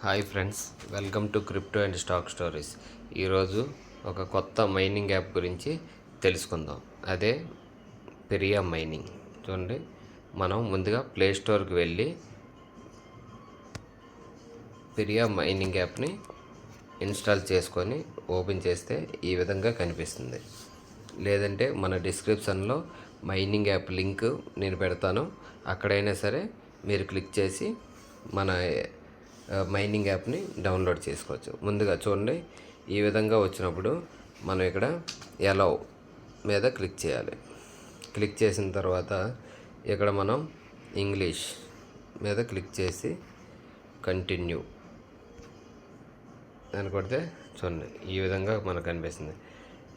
Hi friends, welcome to crypto and stock stories. ఈరోజు ఒక కొత్త మైనింగ్ యాప్ గురించి తెలుసుకుందాం. అదే పెరియా మైనింగ్. చూడండి, మనం ముందుగా ప్లే స్టోర్కి వెళ్ళి పెరియా మైనింగ్ యాప్ని ఇన్స్టాల్ చేసుకొని ఓపెన్ చేస్తే ఈ విధంగా కనిపిస్తుంది. లేదంటే మన డిస్క్రిప్షన్లో మైనింగ్ యాప్ లింక్ నేను పెడతాను, అక్కడైనా సరే మీరు క్లిక్ చేసి మన మైనింగ్ యాప్ని డౌన్లోడ్ చేసుకోవచ్చు. ముందుగా చూడండి, ఈ విధంగా వచ్చినప్పుడు మనం ఇక్కడ ఎలవ్ మీద క్లిక్ చేయాలి. క్లిక్ చేసిన తర్వాత ఇక్కడ మనం ఇంగ్లీష్ మీద క్లిక్ చేసి కంటిన్యూ అని కొడితే చూడండి ఈ విధంగా మనకు కనిపిస్తుంది.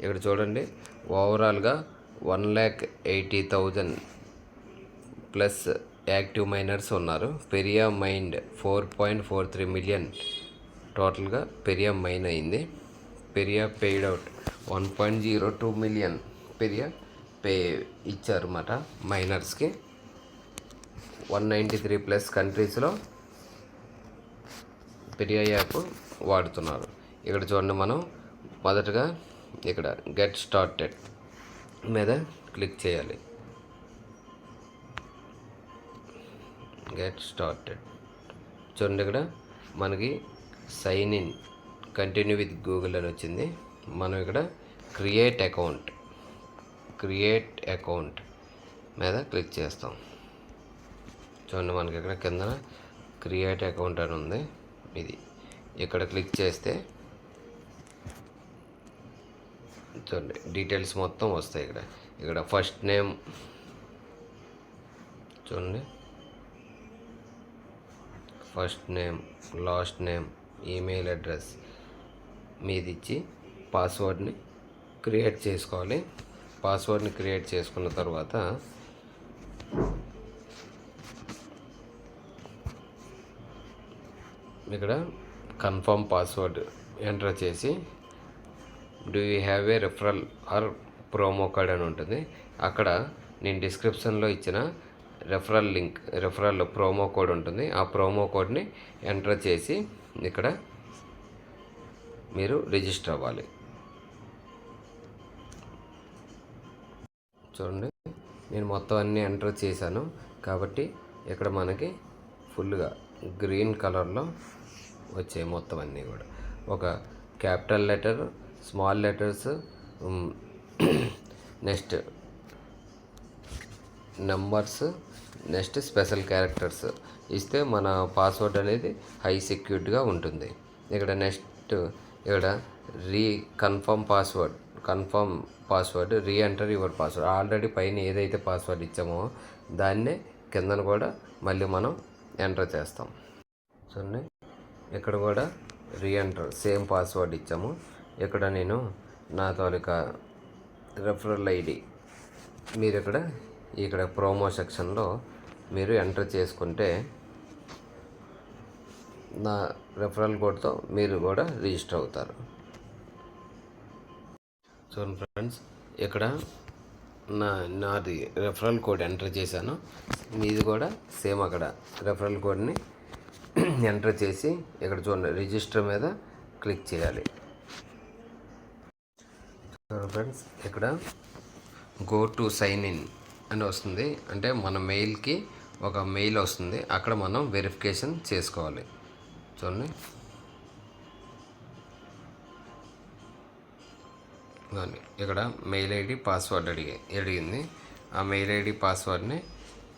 ఇక్కడ చూడండి, ఓవరాల్గా 1,80,000 ప్లస్ యాక్టివ్ మైనర్స్ ఉన్నారు. పెరియా మైండ్ 4.43 మిలియన్ టోటల్గా పెరియా మైన్ అయింది. Peria paid out 1.02 million Peria pay ఇచ్చారన్నమాట మైనర్స్కి. 193 ప్లస్ కంట్రీస్లో పెరియా యాప్ వాడుతున్నారు. ఇక్కడ చూడండి, మనం మొదటగా ఇక్కడ గెట్ స్టార్టెడ్ మీద క్లిక్ చేయాలి. గెట్ స్టార్టెడ్ చూడండి, ఇక్కడ మనకి sign in continue with Google అని వచ్చింది. మనం ఇక్కడ క్రియేట్ అకౌంట్ మీద క్లిక్ చేస్తాం. చూడండి, మనకి ఇక్కడ కింద క్రియేట్ అకౌంట్ అని ఉంది. ఇది ఇక్కడ క్లిక్ చేస్తే చూడండి డీటెయిల్స్ మొత్తం వస్తాయి. ఇక్కడ ఫస్ట్ నేమ్ చూడండి, first name, last name, email address మీది ఇచ్చి పాస్వర్డ్ని క్రియేట్ చేసుకోవాలి. పాస్వర్డ్ని క్రియేట్ చేసుకున్న తర్వాత ఇక్కడ కన్ఫర్మ్ పాస్వర్డ్ ఎంటర్ చేసి do you have a referral or promo code అని ఉంటుంది. అక్కడ నేను డిస్క్రిప్షన్లో ఇచ్చిన రెఫరల్ ప్రోమో కోడ్ ఉంటుంది. ఆ ప్రోమో కోడ్ని ఎంటర్ చేసి ఇక్కడ మీరు రిజిస్టర్ అవ్వాలి. చూడండి, నేను మొత్తం అన్నీ ఎంటర్ చేశాను కాబట్టి ఇక్కడ మనకి ఫుల్గా గ్రీన్ కలర్లో వచ్చాయి మొత్తం అన్నీ కూడా. ఒక capital letter, small letters, next numbers, next special characters ఇస్తే మన పాస్వర్డ్ అనేది హై సెక్యూర్డ్గా ఉంటుంది. ఇక్కడ నెక్స్ట్ ఇక్కడ confirm password re enter your password. Already పైన ఏదైతే పాస్వర్డ్ ఇచ్చామో దాన్నే కిందన కూడా మళ్ళీ మనం ఎంటర్ చేస్తాం. చూడండి, ఇక్కడ కూడా రీ ఎంటర్ సేమ్ పాస్వర్డ్ ఇచ్చాము. ఇక్కడ నేను నా తాలూకా రెఫరల్ ఐడి మీరు ఇక్కడ ప్రోమో సెక్షన్లో మీరు ఎంటర్ చేసుకుంటే నా రెఫరల్ కోడ్తో మీరు కూడా రిజిస్టర్ అవుతారు. చూడండి ఫ్రెండ్స్, ఇక్కడ నాది రెఫరల్ కోడ్ ఎంటర్ చేశాను. మీది కూడా సేమ్ అక్కడ రెఫరల్ కోడ్ని ఎంటర్ చేసి ఇక్కడ చూడండి రిజిస్టర్ మీద క్లిక్ చేయాలి. చూడండి ఫ్రెండ్స్, ఇక్కడ గో టు సైన్ ఇన్ అని వస్తుంది. అంటే మన మెయిల్కి ఒక మెయిల్ వస్తుంది, అక్కడ మనం వెరిఫికేషన్ చేసుకోవాలి. చూడండి, ఇక్కడ మెయిల్ ఐడి పాస్వర్డ్ అడిగింది. ఆ మెయిల్ ఐడి పాస్వర్డ్ని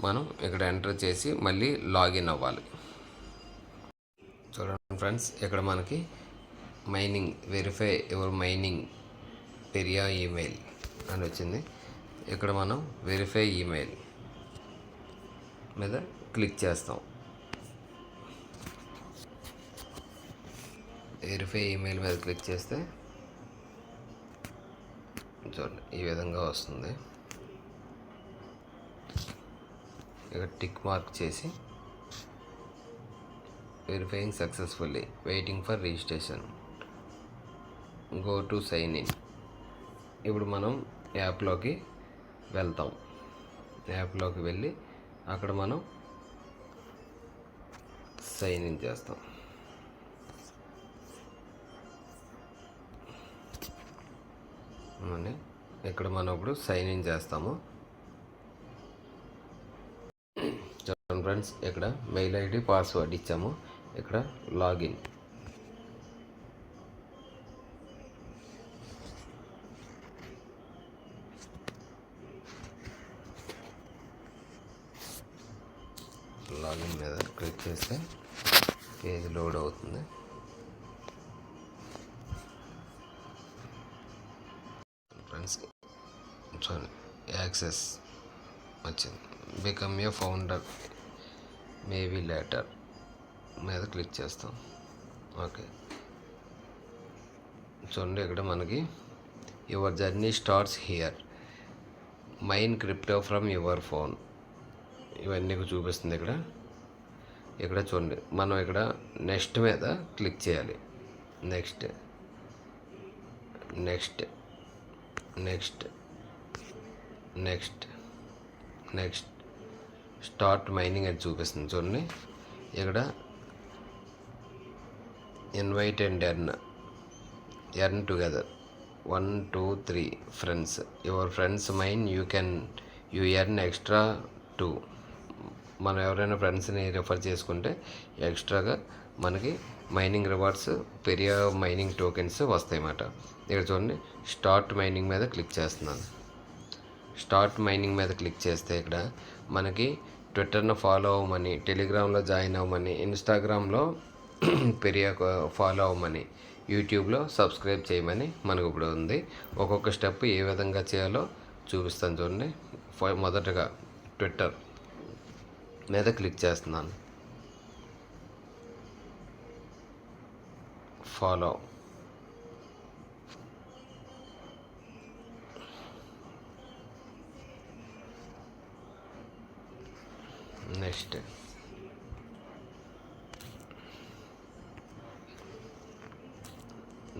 మనం ఇక్కడ ఎంటర్ చేసి మళ్ళీ లాగిన్ అవ్వాలి. చూడండి ఫ్రెండ్స్, ఇక్కడ మనకి mining verify your mining Peria email అని వచ్చింది. ఇక్కడ మనం వెరిఫై ఈమెయిల్ మీద క్లిక్ చేస్తాం. వెరిఫై ఈమెయిల్ మీద క్లిక్ చేస్తే చూడండి ఈ విధంగా వస్తుంది. ఇక్కడ టిక్ మార్క్ చేసి verifying successfully waiting for registration, go to sign in. ఇప్పుడు మనం యాప్లోకి వెళ్తాం. యాప్లోకి వెళ్ళి అక్కడ మనం సైన్ ఇన్ చేస్తాం. అని ఇక్కడ మనం ఇప్పుడు సైన్ ఇన్ చేస్తాము. చూడండి ఫ్రెండ్స్, ఇక్కడ మెయిల్ ఐడి పాస్వర్డ్ ఇచ్చాము. ఇక్కడ లాగిన్. లాగిన్ మీద క్లిక్ చేస్తే పేజ్ లోడ్ అవుతుంది. ఫ్రెండ్స్ చూడండి, యాక్సెస్ వచ్చింది. Become a founder maybe later మీద క్లిక్ చేస్తాం. ఓకే, చూడండి ఇక్కడ మనకి your journey starts here, mine crypto from your phone, ఇవన్నీ చూపిస్తుంది. ఇక్కడ చూడండి, మనం ఇక్కడ నెక్స్ట్ మీద క్లిక్ చేయాలి. Next next next next next start mining అని చూపిస్తుంది. చూడండి, ఇక్కడ invite and earn together 1 2 3 friends, your friends mine you earn extra 2. మనం ఎవరైనా ఫ్రెండ్స్ని రెఫర్ చేసుకుంటే ఎక్స్ట్రాగా మనకి mining rewards, Peria mining tokens వస్తాయి అన్నమాట. ఇక్కడ చూడండి, స్టార్ట్ మైనింగ్ మీద క్లిక్ చేస్తున్నాను. స్టార్ట్ మైనింగ్ మీద క్లిక్ చేస్తే ఇక్కడ మనకి ట్విట్టర్ను ఫాలో అవ్వమని, టెలిగ్రామ్లో జాయిన్ అవ్వమని, ఇన్స్టాగ్రామ్లో పెరియ ఫాలో అవ్వమని, యూట్యూబ్లో సబ్స్క్రైబ్ చేయమని మనకు ఇప్పుడు ఉంది. ఒక్కొక్క స్టెప్ ఏ విధంగా చేయాలో చూపిస్తాను. చూడండి, మొదటగా ట్విట్టర్ మీద క్లిక్ చేస్తున్నాను. ఫాలో,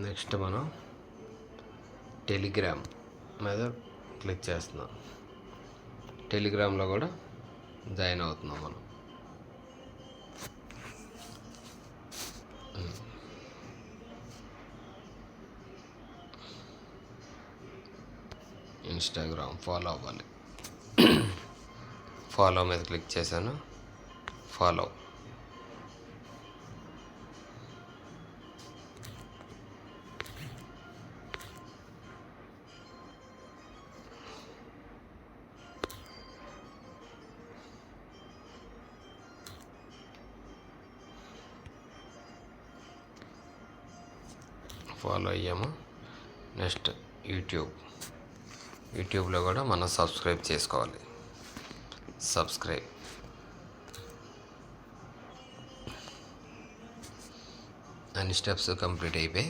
నెక్స్ట్ మనం టెలిగ్రామ్ మీద క్లిక్ చేస్తున్నాం. టెలిగ్రామ్లో కూడా జాయిన్ అవుతున్నాం మనం. ఇన్స్టాగ్రామ్ ఫాలో అవ్వాలి. ఫాలో మీద క్లిక్ చేశాను. ఫాలో, ఫాలో అయ్యాము. నెక్స్ట్ యూట్యూబ్లో కూడా మనం సబ్స్క్రైబ్ చేసుకోవాలి. సబ్స్క్రైబ్, అన్ని స్టెప్స్ కంప్లీట్ అయిపోయి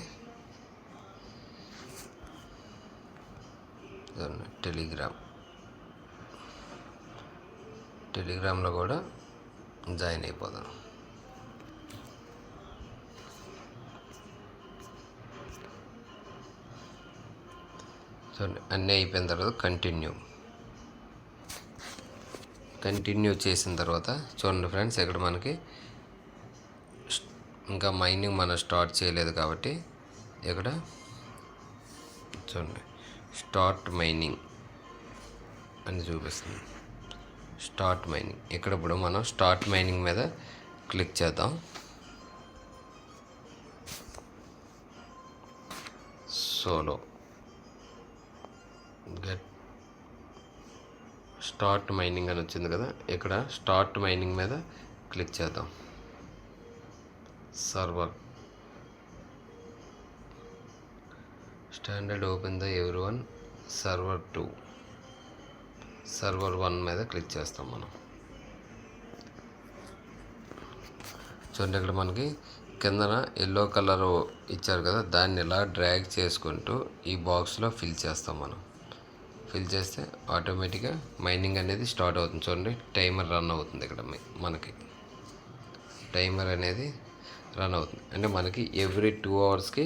టెలిగ్రామ్లో కూడా జాయిన్ అయిపోదాం. చూడండి, అన్నీ అయిపోయిన తర్వాత కంటిన్యూ చేసిన తర్వాత చూడండి ఫ్రెండ్స్, ఇక్కడ మనకి ఇంకా మైనింగ్ మనం స్టార్ట్ చేయలేదు కాబట్టి ఇక్కడ చూడండి, స్టార్ట్ మైనింగ్ అని చూపిస్తుంది. స్టార్ట్ మైనింగ్, ఇక్కడ ఇప్పుడు మనం స్టార్ట్ మైనింగ్ మీద క్లిక్ చేద్దాం. సోలో గెట్ స్టార్ట్ మైనింగ్ అని వచ్చింది కదా, ఇక్కడ స్టార్ట్ మైనింగ్ మీద క్లిక్ చేద్దాం. Server standard open the everyone server 2, server 1 మీద క్లిక్ చేస్తాం మనం. చూడండి, ఇక్కడ మనకి కిందన ఎల్లో కలర్ ఇచ్చారు కదా, దాన్ని ఇలా డ్రాగ్ చేసుకుంటూ ఈ బాక్స్లో ఫిల్ చేస్తాం మనం. ఫిల్ చేస్తే ఆటోమేటిక్గా మైనింగ్ అనేది స్టార్ట్ అవుతుంది. చూడండి, టైమర్ రన్ అవుతుంది. ఇక్కడ మనకి టైమర్ అనేది రన్ అవుతుంది. అంటే మనకి ఎవ్రీ 2 అవర్స్కి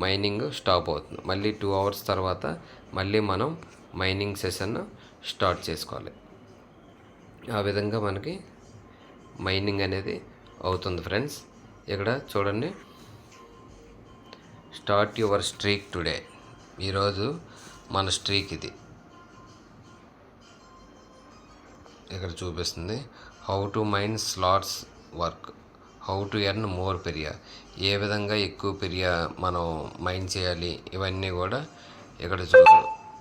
మైనింగ్ స్టాప్ అవుతుంది. మళ్ళీ 2 అవర్స్ తర్వాత మళ్ళీ మనం మైనింగ్ సెషన్ స్టార్ట్ చేసుకోవాలి. ఆ విధంగా మనకి మైనింగ్ అనేది అవుతుంది ఫ్రెండ్స్. ఇక్కడ చూడండి, స్టార్ట్ యువర్ స్ట్రీక్ టుడే, ఈరోజు మన స్ట్రీక్ ఇది ఇక్కడ చూపిస్తుంది. How to mine slots work, how to earn more పెరియా, ఏ విధంగా ఎక్కువ పెరియా మనం మైన్ చేయాలి, ఇవన్నీ కూడా ఇక్కడ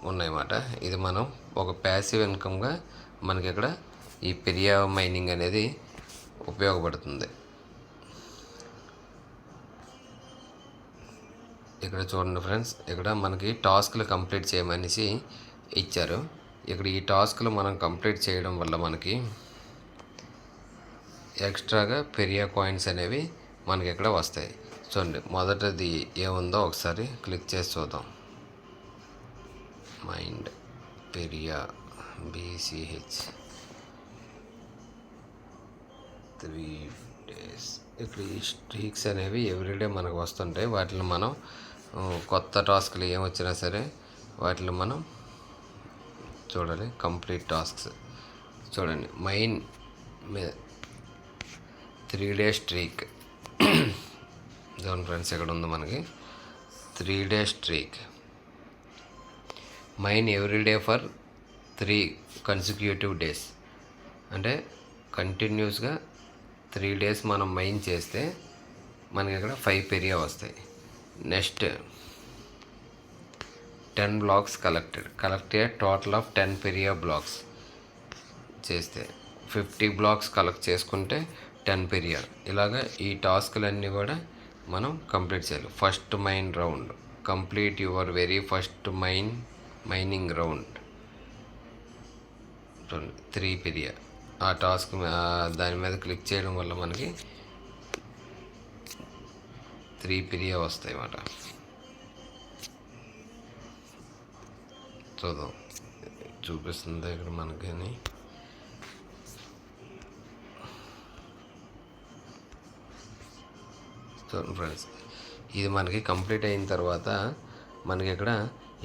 ఉన్నాయన్నమాట. ఇది మనం ఒక ప్యాసివ్ ఇన్కమ్గా మనకి ఇక్కడ ఈ పెరియా మైనింగ్ అనేది ఉపయోగపడుతుంది. ఇక్కడ చూడండి ఫ్రెండ్స్, ఇక్కడ మనకి టాస్క్లు కంప్లీట్ చేయమనేసి ఇచ్చారు. ఇక్కడ ఈ టాస్క్లు మనం కంప్లీట్ చేయడం వల్ల మనకి ఎక్స్ట్రాగా పెరియా కాయిన్స్ అనేవి మనకి ఇక్కడ వస్తాయి. చూడండి, మొదటిది ఏముందో ఒకసారి క్లిక్ చేసి చూద్దాం. Mind పెరియా BCH 3 days. ఇక్కడ ఈ స్ట్రీక్స్ అనేవి ఎవ్రీడే మనకు వస్తుంటాయి. వాటిని మనం కొత్త టాస్క్లు ఏమొచ్చినా సరే వాటిని మనం చూడాలి. కంప్లీట్ టాస్క్స్ చూడండి. మైన్ 3 days స్ట్రీక్ చూడండి ఫ్రెండ్స్, ఇక్కడ ఉంది మనకి 3 days streak. Mine every day for 3 consecutive days. అంటే కంటిన్యూస్గా 3 days మనం మైన్ చేస్తే మనకి ఇక్కడ 5 పెరియా వస్తాయి. Next 10 blocks collected total of 10 పెరియా blocks చేస్తే 50 blocks కలెక్ట్ చేసుకుంటే 10 పెరియా. ఇలాగా ఈ టాస్క్లన్నీ కూడా మనం కంప్లీట్ చేయాలి. First mine round, complete your very first mining round 3 Peria. ఆ టాస్క్ దాని మీద క్లిక్ చేయడం వల్ల మనకి 3 పెరియా వస్తాయి అన్నమాట. చూద్దాం, చూపిస్తుంది ఇక్కడ మనకి. చూడండి ఫ్రెండ్స్, ఇది మనకి కంప్లీట్ అయిన తర్వాత మనకి ఇక్కడ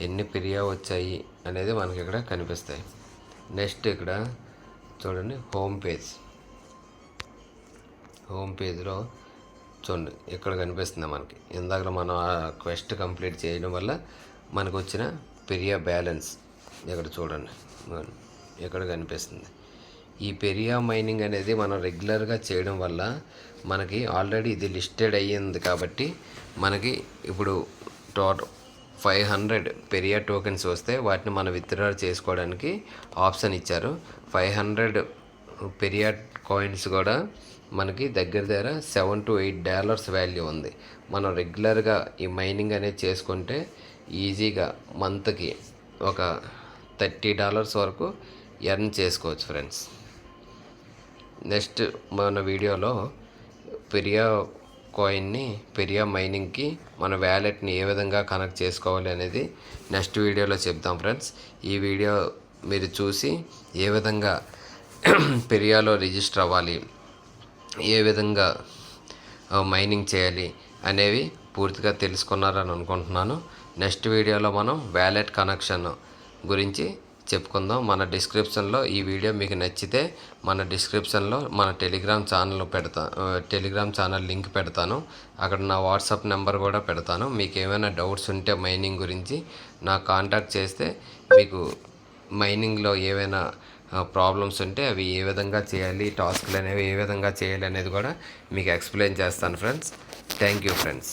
ఎన్ని పెరియా వచ్చాయి అనేది మనకి ఇక్కడ కనిపిస్తాయి. నెక్స్ట్ ఇక్కడ చూడండి, హోమ్ పేజ్లో చూడండి ఇక్కడ కనిపిస్తుంది మనకి. ఇందాక మనం ఆ క్వెస్ట్ కంప్లీట్ చేయడం వల్ల మనకు వచ్చిన పెరియా బ్యాలెన్స్ ఇక్కడ చూడండి, ఇక్కడ కనిపిస్తుంది. ఈ పెరియా మైనింగ్ అనేది మనం రెగ్యులర్గా చేయడం వల్ల మనకి ఆల్రెడీ ఇది లిస్టెడ్ అయ్యింది కాబట్టి మనకి ఇప్పుడు టోటల్ 500 పెరియా టోకెన్స్ వస్తే వాటిని మనం విత్డ్రా చేసుకోవడానికి ఆప్షన్ ఇచ్చారు. 500 పెరియా కాయిన్స్ కూడా మనకి దగ్గర $7 to $8 వాల్యూ ఉంది. మనం రెగ్యులర్గా ఈ మైనింగ్ అనేది చేసుకుంటే ఈజీగా మంత్కి ఒక $30 వరకు ఎర్న్ చేసుకోవచ్చు ఫ్రెండ్స్. నెక్స్ట్ మన వీడియోలో పెరియా కాయిన్ని పెరియా మైనింగ్కి మన వ్యాలెట్ని ఏ విధంగా కనెక్ట్ చేసుకోవాలి అనేది నెక్స్ట్ వీడియోలో చెప్తాం ఫ్రెండ్స్. ఈ వీడియో మీరు చూసి ఏ విధంగా పెరియాలో రిజిస్టర్ అవ్వాలి, ఏ విధంగా మైనింగ్ చేయాలి అనేవి పూర్తిగా తెలుసుకున్నారని అనుకుంటున్నాను. నెక్స్ట్ వీడియోలో మనం వ్యాలెట్ కనెక్షన్ గురించి చెప్పుకుందాం. మన డిస్క్రిప్షన్లో ఈ వీడియో మీకు నచ్చితే మన డిస్క్రిప్షన్లో మన టెలిగ్రామ్ ఛానల్ లింక్ పెడతాను. అక్కడ నా వాట్సాప్ నెంబర్ కూడా పెడతాను. మీకు ఏమైనా డౌట్స్ ఉంటే మైనింగ్ గురించి నాకు కాంటాక్ట్ చేస్తే మీకు మైనింగ్లో ఏవైనా ప్రాబ్లమ్స్ ఉంటే అవి ఏ విధంగా చేయాలి, టాస్క్లు అనేవి ఏ విధంగా చేయాలి అనేది కూడా మీకు ఎక్స్ప్లెయిన్ చేస్తాను ఫ్రెండ్స్. Thank you friends.